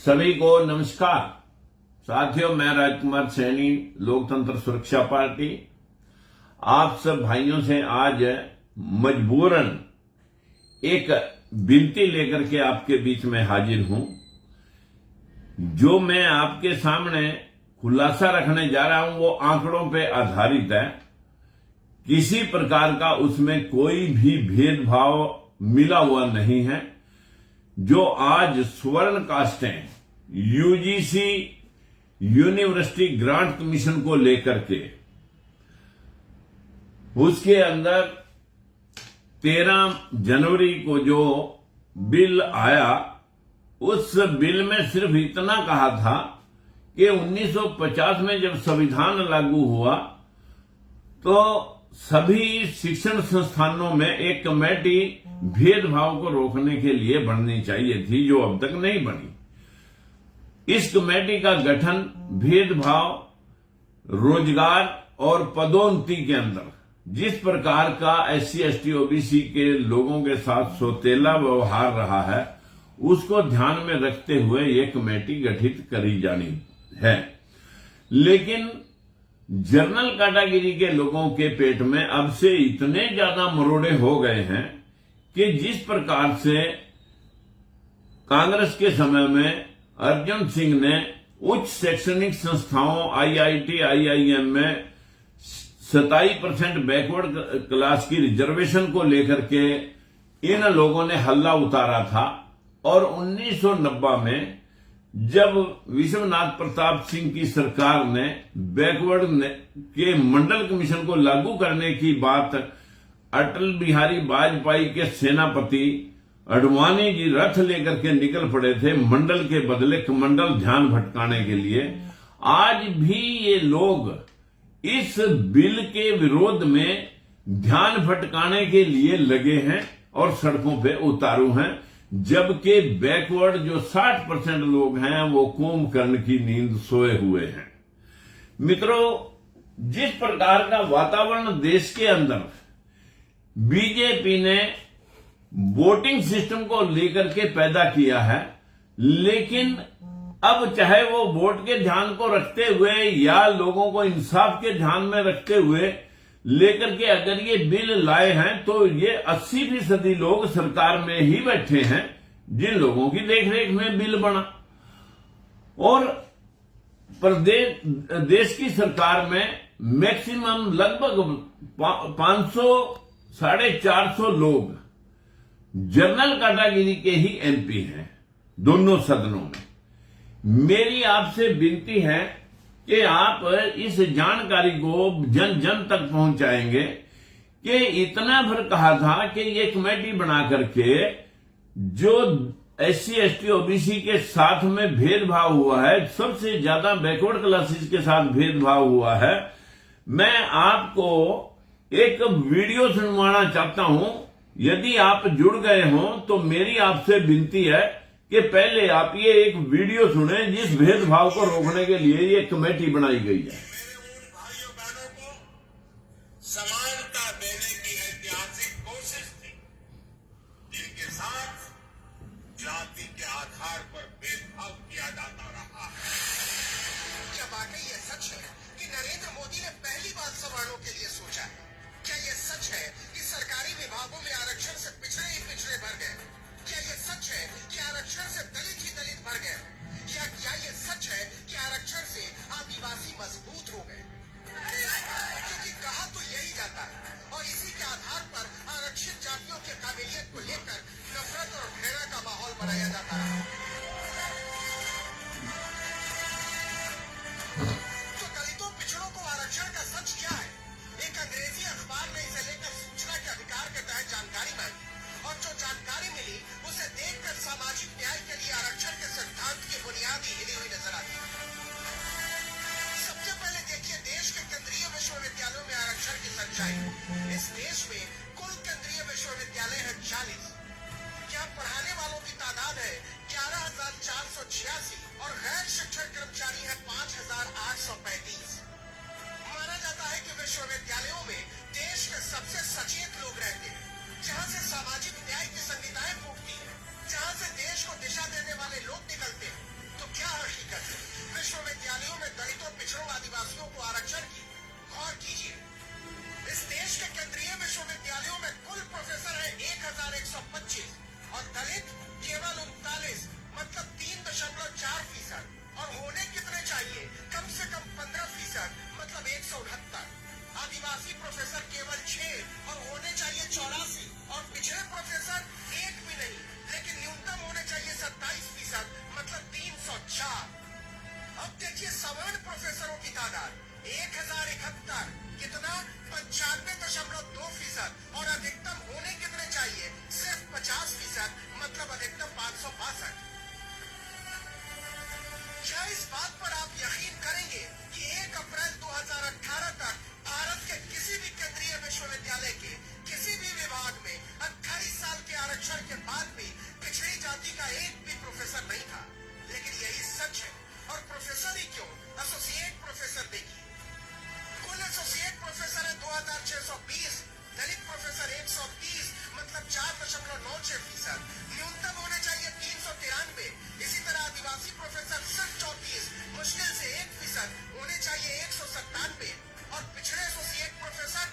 सभी को नमस्कार। साथियों, मैं राजकुमार सैनी, लोकतंत्र सुरक्षा पार्टी, आप सब भाइयों से आज मजबूरन एक विनती लेकर के आपके बीच में हाजिर हूं। जो मैं आपके सामने खुलासा रखने जा रहा हूं वो आंकड़ों पे आधारित है। किसी प्रकार का उसमें कोई भी भेदभाव मिला हुआ नहीं है। जो आज स्वर्ण कास्टें यूजीसी यूनिवर्सिटी ग्रांट कमीशन को लेकर के उसके अंदर 13 जनवरी को जो बिल आया, उस बिल में सिर्फ इतना कहा था कि 1950 में जब संविधान लागू हुआ तो सभी शिक्षण संस्थानों में एक कमेटी भेदभाव को रोकने के लिए बननी चाहिए थी, जो अब तक नहीं बनी। इस कमेटी का गठन भेदभाव, रोजगार और पदोन्नति के अंदर जिस प्रकार का SC ST OBC के लोगों के साथ सौतेला व्यवहार रहा है, उसको ध्यान में रखते हुए ये कमेटी गठित करी जानी है। लेकिन जनरल कैटेगरी के लोगों के पेट में अब से इतने ज्यादा मरोड़े हो गए हैं कि जिस प्रकार से कांग्रेस के समय में अर्जुन सिंह ने उच्च शैक्षणिक संस्थाओं IIT IIM में 27% बैकवर्ड क्लास की रिजर्वेशन को लेकर के इन लोगों ने हल्ला उतारा था, और 1990 में जब विश्वनाथ प्रताप सिंह की सरकार ने बैकवर्ड के मंडल कमीशन को लागू करने की बात अटल बिहारी वाजपेयी के सेनापति अडवाणी जी रथ लेकर के निकल पड़े थे मंडल के बदले कमंडल ध्यान भटकाने के लिए। आज भी ये लोग इस बिल के विरोध में ध्यान भटकाने के लिए लगे हैं और सड़कों पे उतारू हैं, जबकि बैकवर्ड जो 60% लोग हैं वो कुंभकर्ण की नींद सोए हुए हैं। मित्रों, जिस प्रकार का वातावरण देश के अंदर बीजेपी ने वोटिंग सिस्टम को लेकर के पैदा किया है, लेकिन अब चाहे वो वोट के ध्यान को रखते हुए या लोगों को इंसाफ के ध्यान में रखते हुए लेकर के अगर ये बिल लाए हैं, तो ये 80% लोग सरकार में ही बैठे हैं जिन लोगों की देखरेख में बिल बना। और प्रदेश देश की सरकार में मैक्सिमम लगभग 500-450 लोग जनरल कैटेगरी के ही MP हैं दोनों सदनों में। मेरी आपसे विनती है कि आप इस जानकारी को जन जन तक पहुंचाएंगे कि इतना भर कहा था कि ये कमेटी बना करके जो SC ST OBC के साथ में भेदभाव हुआ है, सबसे ज्यादा बैकवर्ड क्लासेस के साथ भेदभाव हुआ है। मैं आपको एक वीडियो सुनवाना चाहता हूं। यदि आप जुड़ गए हों तो मेरी आपसे विनती है कि पहले आप ये एक वीडियो सुने जिस भेदभाव को रोकने के लिए ये कमेटी बनाई गई है। भाइयों बहनों को समानता देने की ऐतिहासिक कोशिश थी, जिनके साथ जाति के आधार पर भेदभाव किया जाता रहा है। क्या वाकई ये सच है कि नरेंद्र मोदी ने पहली बार सवर्णों के लिए सोचा है? क्या ये सच है कि सरकारी विभागों में आरक्षण से पिछड़े ही पिछड़े भर गए? क्या ये सच है कि आरक्षण से दलित ही दलित भर गए? या क्या ये सच है कि आरक्षण से आदिवासी मजबूत हो गए? क्योंकि कहा तो यही जाता है, और इसी के आधार पर आरक्षित जातियों के काबिलियत को लेकर नफरत और घृणा का माहौल बनाया जाता है। तो दलितों पिछड़ों को आरक्षण का सच क्या है? एक अंग्रेजी अखबार ने इसे लेकर सूचना के अधिकार के तहत जानकारी मांगी, और जो जानकारी मिली उसे देखकर सामाजिक न्याय के लिए आरक्षण के सिद्धांत की बुनियाद ही हिली हुई नजर आती है। सबसे पहले देखिए देश के केंद्रीय विश्वविद्यालयों में आरक्षण की सच्चाई। इस देश में कुल केंद्रीय विश्वविद्यालय है 40। यहाँ पढ़ाने वालों की तादाद है 11,486 और गैर शिक्षण कर्मचारी है 5,835। माना जाता है कि विश्वविद्यालयों में देश के सबसे सचेत लोग रहते हैं, जहाँ से सामाजिक न्याय की संहिताएं फूटती हैं, जहाँ से देश को दिशा देने वाले लोग निकलते हैं। क्या हकीकत है विश्वविद्यालयों में दलितों, पिछड़ों, आदिवासियों को आरक्षण की? गौर कीजिए, इस देश के केंद्रीय विश्वविद्यालयों में कुल प्रोफेसर है 1125 और दलित केवल 39, मतलब 3.4%। और होने कितने चाहिए? कम से कम 15%, मतलब 169। आदिवासी प्रोफेसर केवल 6 और होने चाहिए 84, और पिछड़े प्रोफेसर एक भी नहीं, लेकिन न्यूनतम होने चाहिए 27%, मतलब 304। अब देखिए सवर्ण प्रोफेसरों की तादाद 1071, कितना? 95.2%, और अधिकतम होने कितने चाहिए? सिर्फ 50%, मतलब अधिकतम 562। क्या इस बात पर आप यकीन करेंगे कि 1 अप्रैल 2018 तक भारत के किसी भी केंद्रीय विश्वविद्यालय के किसी भी विभाग में 28 साल के आरक्षण के बाद भी पिछड़ी जाति का एक भी प्रोफेसर नहीं था? लेकिन यही सच है। और प्रोफेसर ही क्यों, एसोसिएट प्रोफेसर देखिए, कुल एसोसिएट प्रोफेसर है 2620, दलित प्रोफेसर 130, मतलब 4.96%। न्यूनतम होने चाहिए 393। इसी तरह आदिवासी प्रोफेसर सिर्फ 34, मुश्किल से 1%, होने चाहिए 197। और पिछड़े एसोसिएट प्रोफेसर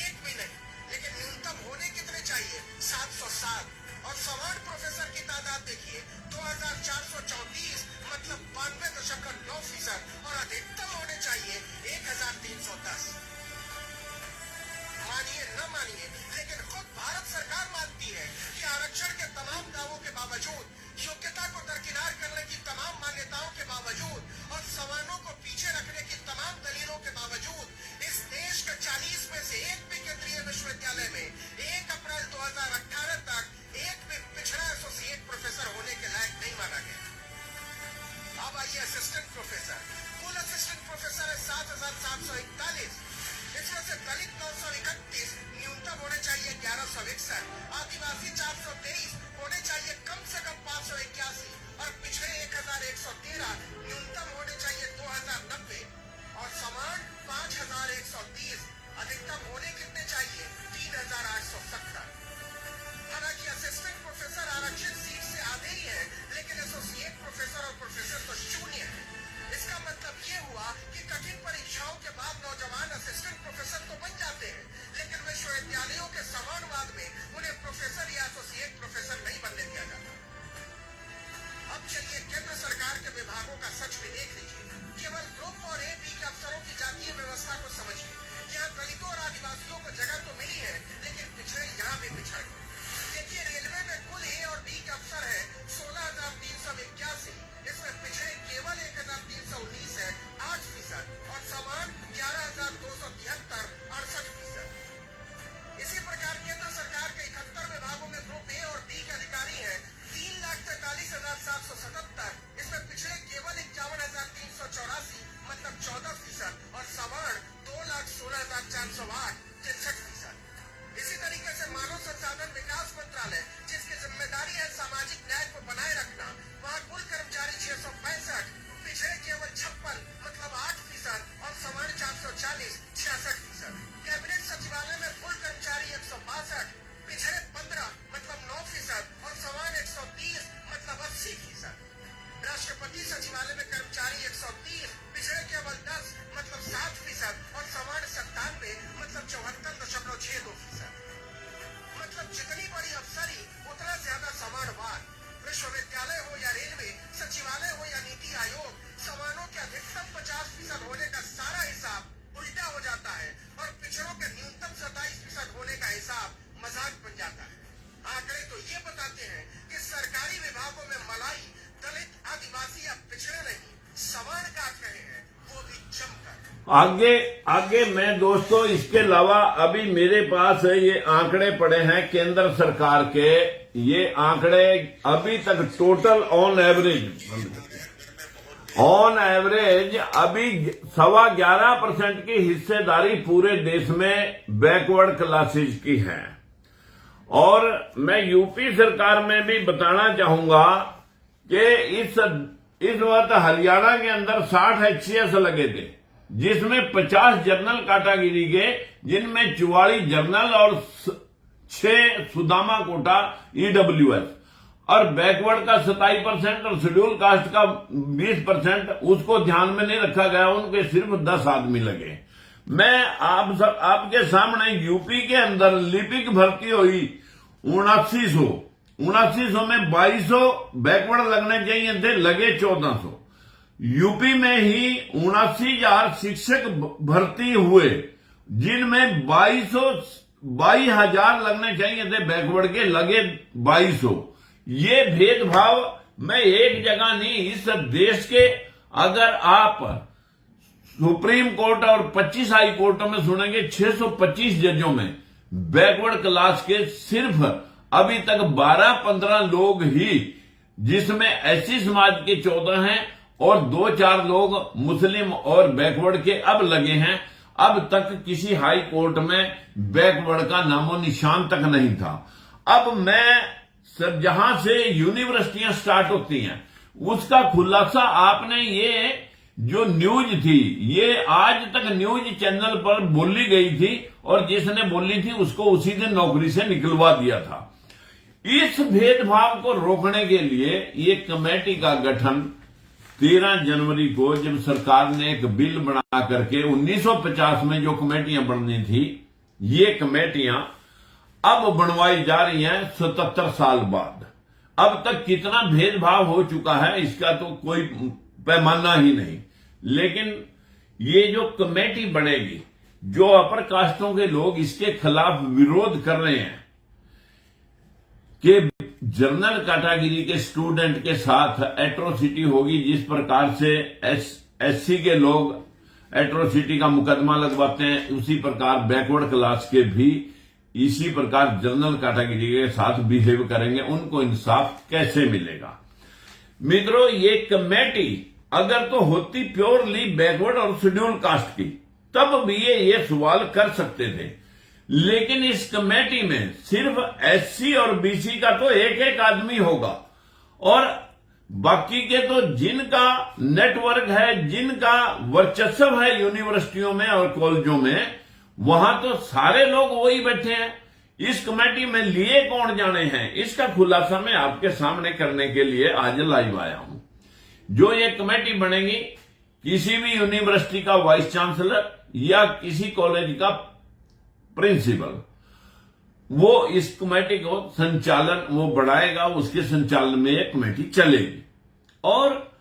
एक भी नहीं, लेकिन न्यूनतम होने कितने चाहिए? 707। और सवर्ण प्रोफेसर की तादाद देखिए 2434, मतलब 92.9%, और अधिकतम होने चाहिए 1310। मानिए न मानिए, लेकिन खुद भारत सरकार मानती है कि आरक्षण के तमाम दावों के बावजूद, योग्यता को दरकिनार करने की तमाम मान्यताओं के बावजूद और सवर्णों को पीछे रखने की तमाम दलीलों के बावजूद इस देश के 40 में से एक भी केंद्रीय विश्वविद्यालय में 1 अप्रैल 2018 तक एक भी पिछड़ा एसोसिएट प्रोफेसर होने के लायक नहीं माना गया। अब आइए असिस्टेंट प्रोफेसर। कुल असिस्टेंट प्रोफेसर है 7741, इसमें से दलित 931, न्यूनतम होने चाहिए 1161, आदिवासी 423, होने चाहिए कम से कम 581, और पिछड़े 1113, न्यूनतम होने चाहिए 2090, और सवर्ण 5130, अधिकतम होने कितने चाहिए? 3870। हालांकि असिस्टेंट प्रोफेसर आरक्षित सीट से आधे ही है, लेकिन एसोसिएट प्रोफेसर और प्रोफेसर तो शून्य है। इसका मतलब ये हुआ कि कठिन परीक्षाओं के बाद नौजवान असिस्टेंट प्रोफेसर तो बन जाते हैं, लेकिन विश्वविद्यालयों के सवर्णवाद में उन्हें प्रोफेसर या एसोसिएट प्रोफेसर नहीं बनने दिया जाता। अब चलिए केंद्र सरकार के विभागों का सच भी देख लीजिए। केवल ग्रुप और एपी के अफसरों की जातीय व्यवस्था को समझिए। यहाँ दलितों और आदिवासियों को जगह तो मिली है, लेकिन पिछड़े यहाँ भी पिछड़ गए। देखिए रेलवे में कुल ए और बी के अफसर है 16,381, इसमें पिछड़े केवल 1,319 है, 8%, और सवर्ण 11,273, 68%। इसी प्रकार केंद्र सरकार के 71 विभागों में ग्रुप ए और बी के अधिकारी हैं 3,43,777, इसमें पिछड़े केवल 51,384, मतलब 14%, और सवर्ण 2,16,408, 63%। इसी तरीके से मानव संसाधन विकास मंत्रालय, जिसकी जिम्मेदारी है सामाजिक न्याय को बनाए रखना, वहाँ कुल कर्मचारी 665, पिछड़े केवल 56, मतलब 8%, और सवर्ण 440, 66%। कैबिनेट सचिवालय में कुल कर्मचारी 162, पिछड़े 15, मतलब 9%, और सवर्ण 130, मतलब 80%। राष्ट्रपति सचिवालय में कर्मचारी 130, पिछड़े केवल 10, मतलब 7%, और सवर्ण 97, मतलब 74.62%। मतलब जितनी बड़ी अफसरी उतना ज्यादा सवर्णवाद। विश्वविद्यालय हो या रेलवे, सचिवालय हो या नीति आयोग, सवर्णों के अधिकतम 50% होने का सारा हिसाब उल्टा हो जाता है, और पिछड़ों के न्यूनतम 27% होने का हिसाब मजाक बन जाता है। आंकड़े तो ये बताते हैं कि सरकारी विभागों में मलाई, दलित, आदिवासी या पिछड़े नहीं, सवर्ण काट रहे हैं, वो भी जमकर। आगे मैं दोस्तों इसके अलावा अभी मेरे पास ये आंकड़े पड़े हैं केंद्र सरकार के। ये आंकड़े अभी तक टोटल ऑन एवरेज अभी 11.25% की हिस्सेदारी पूरे देश में बैकवर्ड क्लासेज की है। और मैं यूपी सरकार में भी बताना चाहूंगा कि इस वक्त हरियाणा के अंदर 60 HCS लगे थे, जिसमें 50 जनरल कैटेगरी के, जिनमें 44 जनरल और 6 सुदामा कोटा EWS। और बैकवर्ड का 27% और शेड्यूल कास्ट का 20% उसको ध्यान में नहीं रखा गया, उनके सिर्फ 10 आदमी लगे। मैं आपके सामने यूपी के अंदर लिपिक भर्ती हुई 7900 में 2200 बैकवर्ड लगने चाहिए थे, लगे 1400। यूपी में ही 79,000 शिक्षक भर्ती हुए, जिनमें 22,000 लगने चाहिए थे बैकवर्ड के, लगे 2200। ये भेदभाव मैं एक जगह नहीं, इस देश के अगर आप सुप्रीम कोर्ट और 25 हाई कोर्टों में सुनेंगे 625 जजों में बैकवर्ड क्लास के सिर्फ अभी तक 12-15 लोग ही, जिसमें एससी समाज के 14 हैं और 2-4 लोग मुस्लिम और बैकवर्ड के अब लगे हैं। अब तक किसी हाई कोर्ट में बैकवर्ड का नामो निशान तक नहीं था। अब मैं सर जहां से यूनिवर्सिटियां स्टार्ट होती हैं उसका खुलासा आपने, ये जो न्यूज थी ये आज तक न्यूज चैनल पर बोली गई थी और जिसने बोली थी उसको उसी दिन नौकरी से निकलवा दिया था। इस भेदभाव को रोकने के लिए ये कमेटी का गठन 13 जनवरी को, जब सरकार ने एक बिल बना करके 1950 में जो कमेटियां बननी थी, ये कमेटियां अब बनवाई जा रही हैं 77 साल बाद। अब तक कितना भेदभाव हो चुका है इसका तो कोई पैमाना ही नहीं। लेकिन ये जो कमेटी बनेगी, जो अपर कास्टों के लोग इसके खिलाफ विरोध कर रहे हैं कि जनरल कैटेगरी के स्टूडेंट के साथ एट्रोसिटी होगी, जिस प्रकार से एससी के लोग एट्रोसिटी का मुकदमा लगवाते हैं, उसी प्रकार बैकवर्ड क्लास के भी इसी प्रकार जनरल कैटेगरी के साथ बिहेव करेंगे। उनको इंसाफ कैसे मिलेगा? मित्रों, ये कमेटी अगर तो होती प्योरली बैकवर्ड और शेड्यूल कास्ट की, तब भी ये सवाल कर सकते थे। लेकिन इस कमेटी में सिर्फ एससी और बीसी का तो एक आदमी होगा और बाकी के तो जिनका नेटवर्क है, जिनका वर्चस्व है यूनिवर्सिटियों में और कॉलेजों में, वहां तो सारे लोग वही बैठे हैं। इस कमेटी में लिए कौन जाने हैं, इसका खुलासा मैं आपके सामने करने के लिए आज लाइव आया हूं। जो ये कमेटी बनेगी, किसी भी यूनिवर्सिटी का वाइस चांसलर या किसी कॉलेज का प्रिंसिपल, वो इस कमेटी को संचालन वो बढ़ाएगा, उसके संचालन में ये कमेटी चलेगी। और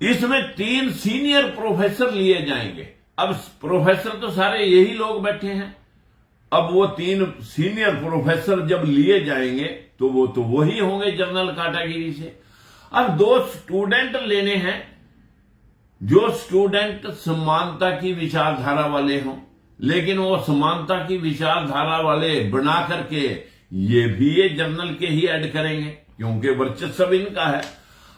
इसमें 3 सीनियर प्रोफेसर लिए जाएंगे। अब प्रोफेसर तो सारे यही लोग बैठे हैं, अब वो 3 सीनियर प्रोफेसर जब लिए जाएंगे तो वो तो वही होंगे जनरल कैटेगरी से। अब 2 स्टूडेंट लेने हैं, जो स्टूडेंट समानता की विचारधारा वाले हों, लेकिन वो समानता की विचारधारा वाले बना करके ये जनरल के ही ऐड करेंगे, क्योंकि वर्चस्व इनका है।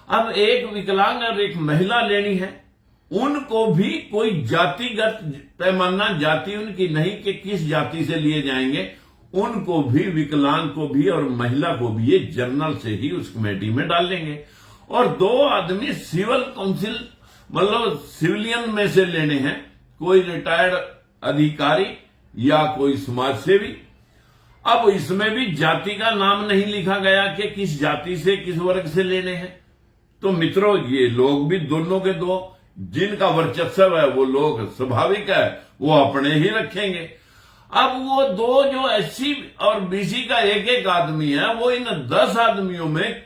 अब एक विकलांग और एक महिला लेनी है, उनको भी कोई जातिगत पैमाना, जाति उनकी नहीं कि किस जाति से लिए जाएंगे, उनको भी, विकलांग को भी और महिला को भी ये जनरल से ही उस कमेटी में डालेंगे। और 2 आदमी सिविल काउंसिल मतलब सिविलियन में से लेने हैं, कोई रिटायर्ड अधिकारी या कोई समाज सेवी। अब इसमें भी जाति का नाम नहीं लिखा गया कि किस जाति से, किस वर्ग से लेने हैं। तो मित्रों, ये लोग भी दोनों के 2 जिनका वर्चस्व है, वो लोग स्वाभाविक है वो अपने ही रखेंगे। अब वो 2 जो एससी और बीसी का एक आदमी है, वो इन 10 आदमियों में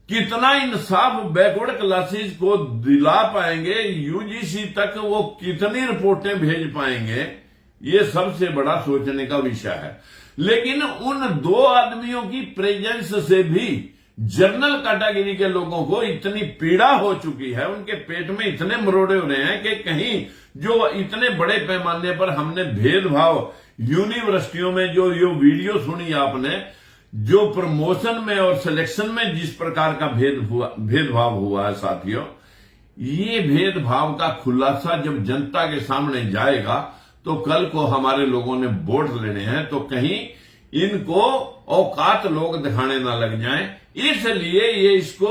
कितना इंसाफ बैकवर्ड क्लासेस को दिला पाएंगे, यूजीसी तक वो कितनी रिपोर्टें भेज पाएंगे, ये सबसे बड़ा सोचने का विषय है। लेकिन उन 2 आदमियों की प्रेजेंस से भी जनरल कैटेगरी के लोगों को इतनी पीड़ा हो चुकी है, उनके पेट में इतने मरोड़े हो रहे हैं कि कहीं जो इतने बड़े पैमाने पर हमने भेदभाव यूनिवर्सिटियों में, जो ये वीडियो सुनी आपने, जो प्रमोशन में और सिलेक्शन में जिस प्रकार का भेदभाव हुआ है साथियों, ये भेदभाव का खुलासा जब जनता के सामने जाएगा तो कल को हमारे लोगों ने वोट लेने हैं तो कहीं इनको औकात लोग दिखाने ना लग जाएं। इसलिए ये इसको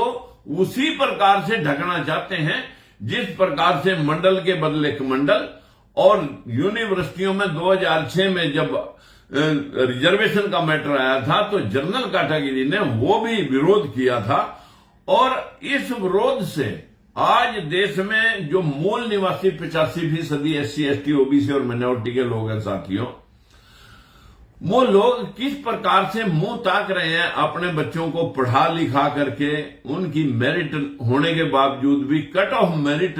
उसी प्रकार से ढकना चाहते हैं जिस प्रकार से मंडल के बदले कमंडल, और यूनिवर्सिटियों में 2006 में जब रिजर्वेशन का मैटर आया था तो जनरल कैटेगरी ने वो भी विरोध किया था। और इस विरोध से आज देश में जो मूल निवासी 85% SC ST OBC और माइनॉरिटी के लोग हैं साथियों, वो लोग किस प्रकार से मुंह ताक रहे हैं अपने बच्चों को पढ़ा लिखा करके, उनकी मेरिट होने के बावजूद भी cut off merit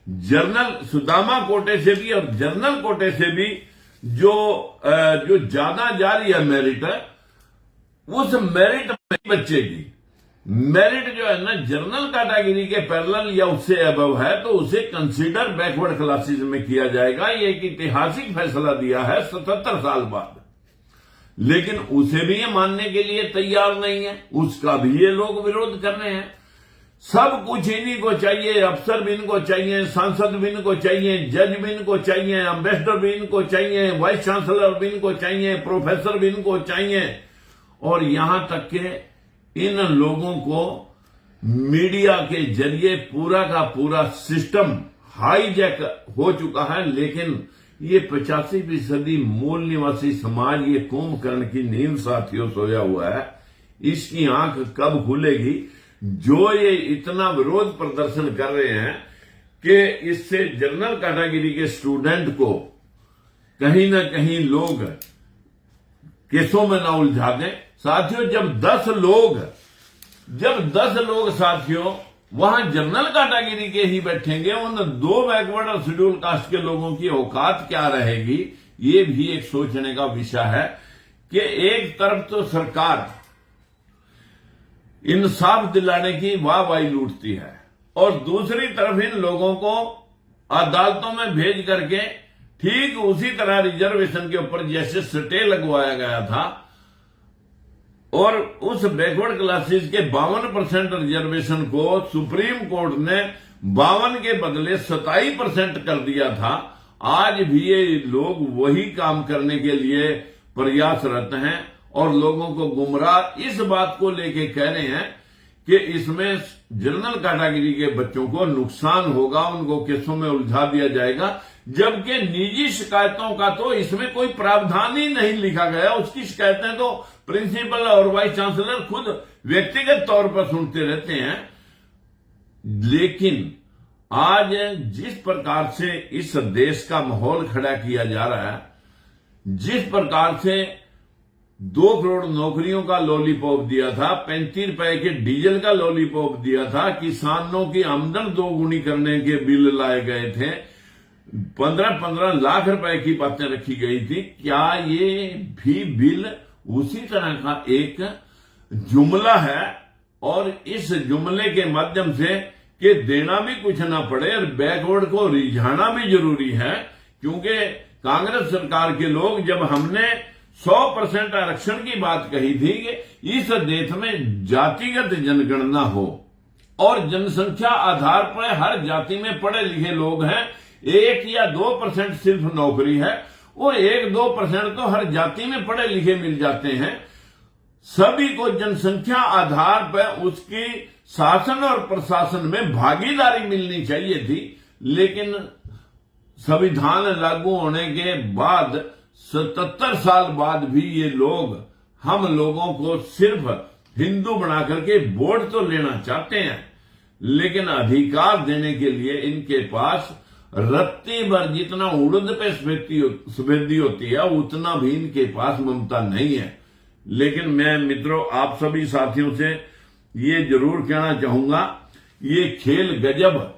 journal Sudama कोटे से भी और जर्नल कोटे से भी जो ज्यादा जा रही है मेरिट है, उस मेरिट में बच्चे की मेरिट जो है ना जर्नल कैटेगरी के पैरेलल या उससे अबव है तो उसे कंसीडर बैकवर्ड क्लासेस में किया जाएगा। ये एक ऐतिहासिक फैसला दिया है 77 साल बाद, लेकिन उसे भी ये मानने के लिए तैयार नहीं है, उसका भी ये लोग विरोध कर रहे हैं। सब कुछ इन्हीं को चाहिए, अफसर भी इनको चाहिए, सांसद भी इनको चाहिए, जज भी इनको चाहिए, एम्बेसडर भी इनको चाहिए, वाइस चांसलर भी इनको चाहिए, प्रोफेसर भी इनको चाहिए। और यहां तक के इन लोगों को मीडिया के जरिए पूरा का पूरा सिस्टम हाईजैक हो चुका है। लेकिन ये 85% मूल निवासी समाज, ये कुंभकर्ण की नींद साथियों सोया हुआ है, इसकी आंख कब खुलेगी? जो ये इतना विरोध प्रदर्शन कर रहे हैं कि इससे जनरल कैटेगरी के स्टूडेंट को कहीं ना कहीं लोग केसों में ना उलझा दें। साथियों जब 10 लोग साथियों वहां जनरल कैटेगरी के ही बैठेंगे, उन 2 बैकवर्ड और शेड्यूल कास्ट के लोगों की औकात क्या रहेगी? ये भी एक सोचने का विषय है कि एक तरफ तो सरकार इंसाफ दिलाने की वाहवाही लूटती है और दूसरी तरफ इन लोगों को अदालतों में भेज करके ठीक उसी तरह रिजर्वेशन के ऊपर जैसे स्टे लगवाया गया था और उस बैकवर्ड क्लासेस के 52% रिजर्वेशन को सुप्रीम कोर्ट ने 52 के बदले 27% कर दिया था। आज भी ये लोग वही काम करने के लिए प्रयासरत हैं और लोगों को गुमराह इस बात को लेके कह रहे हैं कि इसमें जनरल कैटेगरी के बच्चों को नुकसान होगा, उनको केसों में उलझा दिया जाएगा, जबकि निजी शिकायतों का तो इसमें कोई प्रावधान ही नहीं लिखा गया। उसकी शिकायतें तो प्रिंसिपल और वाइस चांसलर खुद व्यक्तिगत तौर पर सुनते रहते हैं। लेकिन आज जिस प्रकार से इस देश का माहौल खड़ा किया जा रहा है, जिस प्रकार से 2 करोड़ नौकरियों का लॉलीपॉप दिया था, 35 रुपए के डीजल का लॉलीपॉप दिया था, किसानों की आमदन 2 गुनी करने के बिल लाए गए थे, 15-15 लाख रुपए की बातें रखी गई थी। क्या ये भी बिल उसी तरह का एक जुमला है? और इस जुमले के माध्यम से कि देना भी कुछ ना पड़े और बैकवर्ड को रिझाना भी जरूरी है, क्योंकि कांग्रेस सरकार के लोग जब हमने 100% आरक्षण की बात कही थी कि इस देश में जातिगत जनगणना हो और जनसंख्या आधार पर हर जाति में पढ़े लिखे लोग हैं, 1 या 2% सिर्फ नौकरी है, वो 1-2% तो हर जाति में पढ़े लिखे मिल जाते हैं। सभी को जनसंख्या आधार पर उसकी शासन और प्रशासन में भागीदारी मिलनी चाहिए थी। लेकिन संविधान लागू होने के बाद 77 साल बाद भी ये लोग हम लोगों को सिर्फ हिंदू बना करके वोट तो लेना चाहते हैं, लेकिन अधिकार देने के लिए इनके पास रत्ती भर जितना उड़द पे सफेदी होती है उतना भी इनके पास ममता नहीं है। लेकिन मैं मित्रों आप सभी साथियों से ये जरूर कहना चाहूंगा, ये खेल गजब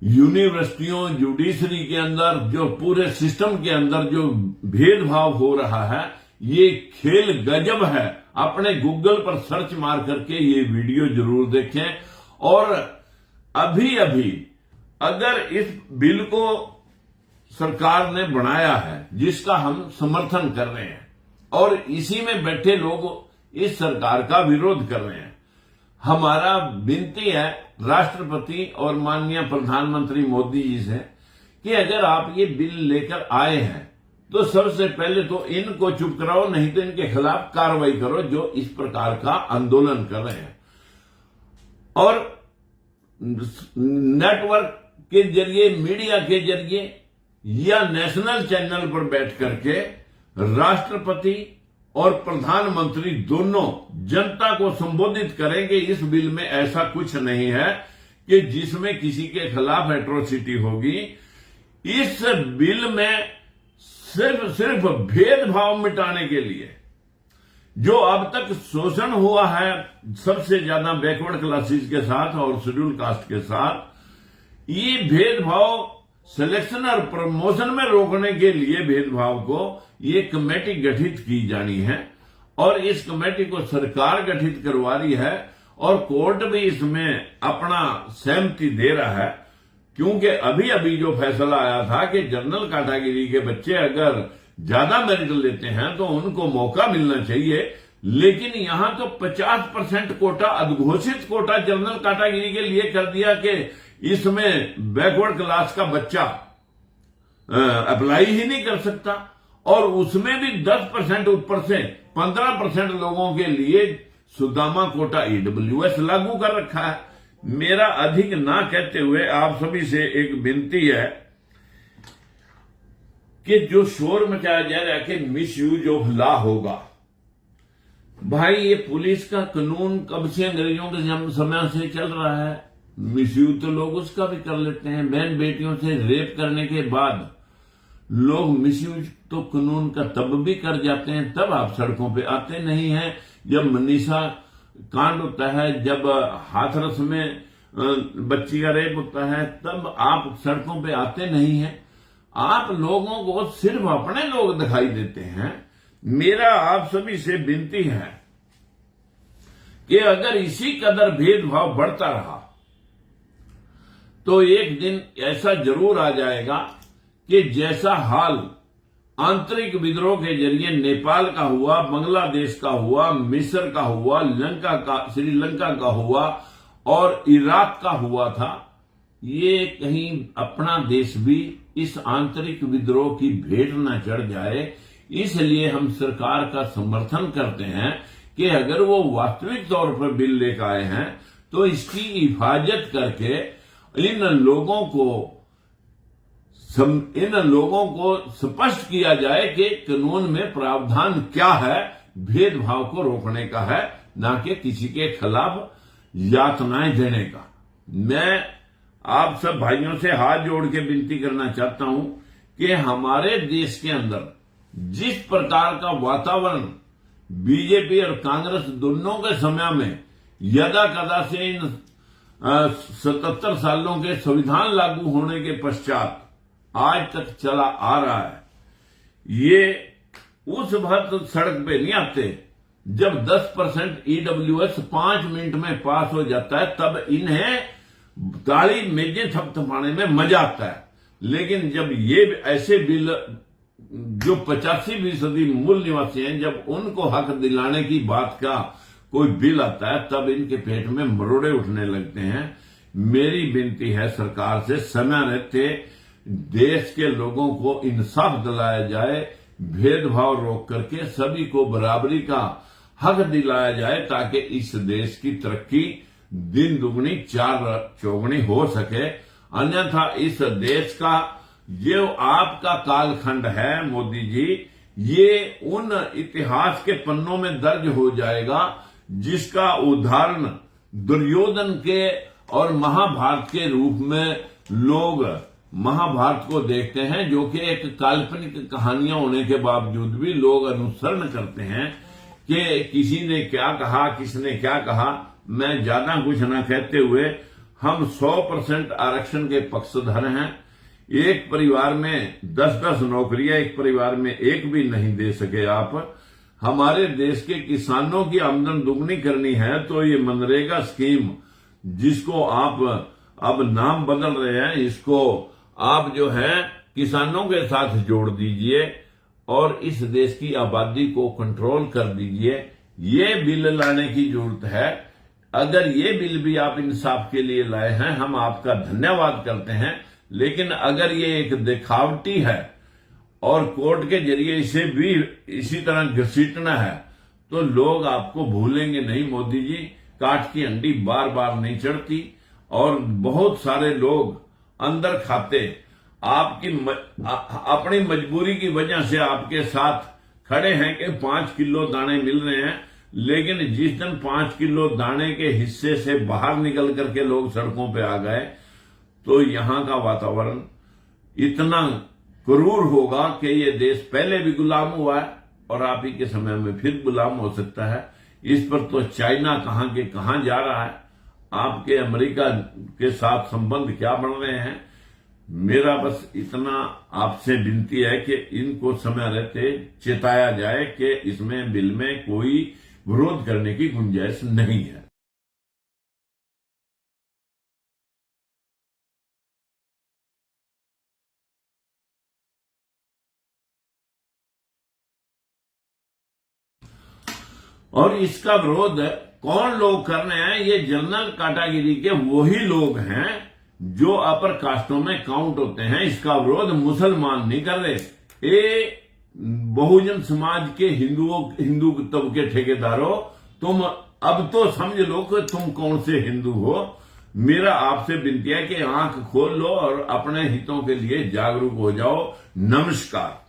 यूनिवर्सिटियों जुडिशरी के अंदर जो पूरे सिस्टम के अंदर जो भेदभाव हो रहा है, ये खेल गजब है। अपने गूगल पर सर्च मार करके ये वीडियो जरूर देखें। और अभी अगर इस बिल को सरकार ने बनाया है जिसका हम समर्थन कर रहे हैं और इसी में बैठे लोग इस सरकार का विरोध कर रहे हैं, हमारा विनती है राष्ट्रपति और माननीय प्रधानमंत्री मोदी जी से कि अगर आप ये बिल लेकर आए हैं तो सबसे पहले तो इनको चुप कराओ, नहीं तो इनके खिलाफ कार्रवाई करो जो इस प्रकार का आंदोलन कर रहे हैं। और नेटवर्क के जरिए, मीडिया के जरिए या नेशनल चैनल पर बैठ करके राष्ट्रपति और प्रधानमंत्री दोनों जनता को संबोधित करेंगे। इस बिल में ऐसा कुछ नहीं है कि जिसमें किसी के खिलाफ एट्रोसिटी होगी। इस बिल में सिर्फ भेदभाव मिटाने के लिए जो अब तक शोषण हुआ है सबसे ज्यादा बैकवर्ड क्लासेस के साथ और शेड्यूल कास्ट के साथ, ये भेदभाव सिलेक्शन और प्रमोशन में रोकने के लिए भेदभाव को ये कमेटी गठित की जानी है और इस कमेटी को सरकार गठित करवा रही है और कोर्ट भी इसमें अपना सहमति दे रहा है, क्योंकि अभी अभी जो फैसला आया था कि जनरल कैटेगरी के बच्चे अगर ज्यादा मेरिट लेते हैं तो उनको मौका मिलना चाहिए, लेकिन यहां तो 50% कोटा, अघोषित कोटा जनरल कैटेगरी के लिए कर दिया कि इसमें बैकवर्ड क्लास का बच्चा अप्लाई ही नहीं कर सकता और उसमें भी 10% ऊपर से 15% लोगों के लिए सुदामा कोटा ईडब्ल्यूएस लागू कर रखा है। मेरा अधिक ना कहते हुए आप सभी से एक विनती है कि जो शोर मचाया जा रहा है कि मिस यूज ऑफ लॉ होगा, भाई ये पुलिस का कानून कब से अंग्रेजों के समय से चल रहा है। मिस यूज तो लोग उसका भी कर लेते हैं। बहन बेटियों से रेप करने के बाद लोग मिस यूज तो कानून का तब भी कर जाते हैं, तब आप सड़कों पे आते नहीं हैं। जब मनीषा कांड होता है, जब हाथरस में बच्ची का रेप होता है, तब आप सड़कों पे आते नहीं हैं। आप लोगों को सिर्फ अपने लोग दिखाई देते हैं। मेरा आप सभी से विनती है कि अगर इसी कदर भेदभाव बढ़ता रहा तो एक दिन ऐसा जरूर आ जाएगा कि जैसा हाल आंतरिक विद्रोह के जरिए नेपाल का हुआ, बांग्लादेश का हुआ, मिस्र का हुआ, श्रीलंका का हुआ और इराक का हुआ था, ये कहीं अपना देश भी इस आंतरिक विद्रोह की भेंट न चढ़ जाए। इसलिए हम सरकार का समर्थन करते हैं कि अगर वो वास्तविक तौर पर बिल लेकर आए हैं तो इसकी हिफाजत करके इन लोगों को स्पष्ट किया जाए कि कानून में प्रावधान क्या है। भेदभाव को रोकने का है, ना कि किसी के खिलाफ यातनाएं देने का। मैं आप सब भाइयों से हाथ जोड़ के विनती करना चाहता हूं कि हमारे देश के अंदर जिस प्रकार का वातावरण बीजेपी और कांग्रेस दोनों के समय में यदा कदा से इन 77 सालों के संविधान लागू होने के पश्चात आज तक चला आ रहा है, ये उस वक्त सड़क पे नहीं आते जब 10% ईडब्ल्यूएस 5 मिनट में पास हो जाता है, तब इन्हें ताली मेजें थपथपाने में मजा आता है। लेकिन जब ये ऐसे बिल जो 85% मूल निवासी हैं, जब उनको हक दिलाने की बात का कोई बिल आता है, तब इनके पेट में मरोड़े उठने लगते हैं। मेरी विनती है सरकार से, समय रहते देश के लोगों को इंसाफ दिलाया जाए, भेदभाव रोक करके सभी को बराबरी का हक दिलाया जाए, ताकि इस देश की तरक्की दिन दुगनी चार चौगुनी हो सके। अन्यथा इस देश का जो आपका कालखंड है मोदी जी, ये उन इतिहास के पन्नों में दर्ज हो जाएगा जिसका उदाहरण दुर्योधन के और महाभारत के रूप में लोग महाभारत को देखते हैं, जो कि एक काल्पनिक कहानियां होने के बावजूद भी लोग अनुसरण करते हैं कि किसी ने क्या कहा, किसने क्या कहा। मैं ज्यादा कुछ न कहते हुए, हम 100% आरक्षण के पक्षधर हैं। एक परिवार में 10-10 नौकरियां एक परिवार में एक भी नहीं दे सके आप। हमारे देश के किसानों की आमदन दुगनी करनी है तो ये मनरेगा स्कीम, जिसको आप अब नाम बदल रहे हैं, इसको आप जो है किसानों के साथ जोड़ दीजिए और इस देश की आबादी को कंट्रोल कर दीजिए। ये बिल लाने की जरूरत है। अगर ये बिल भी आप इंसाफ के लिए लाए हैं, हम आपका धन्यवाद करते हैं। लेकिन अगर ये एक दिखावटी है और कोर्ट के जरिए इसे भी इसी तरह घसीटना है, तो लोग आपको भूलेंगे नहीं। मोदी जी, काठ की हंडी बार बार नहीं चढ़ती और बहुत सारे लोग अंदर खाते आपकी अपनी मजबूरी की वजह से आपके साथ खड़े हैं कि 5 किलो दाने मिल रहे हैं, लेकिन जिस दिन 5 किलो दाने के हिस्से से बाहर निकल करके लोग सड़कों पे आ गए तो यहां का वातावरण इतना क्रूर होगा कि ये देश पहले भी गुलाम हुआ है और आप ही के समय में फिर गुलाम हो सकता है। इस पर तो चाइना कहां के कहां जा रहा है, आपके अमेरिका के साथ संबंध क्या बन रहे हैं। मेरा बस इतना आपसे विनती है कि इनको समय रहते चेताया जाए कि इसमें बिल में कोई विरोध करने की गुंजाइश नहीं है। और इसका विरोध कौन लोग कर रहे हैं? ये जनरल कैटेगरी के वही लोग हैं जो अपर कास्टों में काउंट होते हैं। इसका विरोध मुसलमान नहीं कर रहे। ये बहुजन समाज के हिंदू तब के ठेकेदारों, तुम अब तो समझ लो कि तुम कौन से हिंदू हो। मेरा आपसे विनती है कि आंख खोल लो और अपने हितों के लिए जागरूक हो जाओ। नमस्कार।